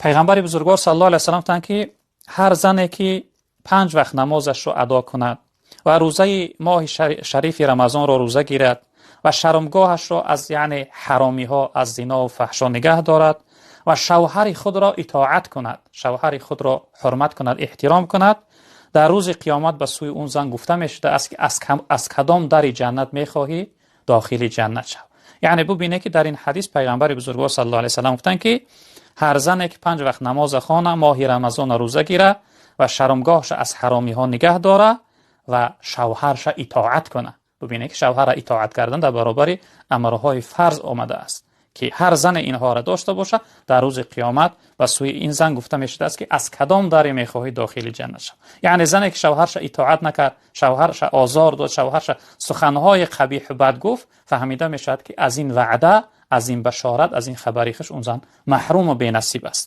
پیغمبر بزرگوار صلی الله علیه و سلم گفتند که هر زنی که 5 وقت نمازش را ادا کند و روزه ماه شریف رمضان را روزه گیرد و شرمگاهش را از یعنی حرامی ها، از زنا و فحشا نگه دارد و شوهر خود را اطاعت کند، شوهر خود را حرمت کند، احترام کند، در روز قیامت به سوی اون زن گفته میشه از کدام در جنت میخواهی داخل جنت شو. یعنی ببینه که در این حدیث پیغمبر بزرگوار صلی الله علیه و سلم گفتن که هر زنی که 5 وقت نماز خوانه، ماه رمضان روزه گیره و شرمگاهش از حرامی ها نگه داره و شوهرش اطاعت کنه. ببینه که شوهر اطاعت کردن در برابر امرهای فرض آمده است که هر زن اینها را داشته باشه، در روز قیامت و سوی این زن گفته میشه است که از کدام دری میخواهی داخل جنت شو. یعنی زنی که شوهرش اطاعت نکرد، شوهرش آزار داد، شوهرش سخنهای قبیح و بد گفت، فهمیده میشد که از این وعده، از این بشارت، از این خبری خوش اون زن محروم و بی‌نصیب است.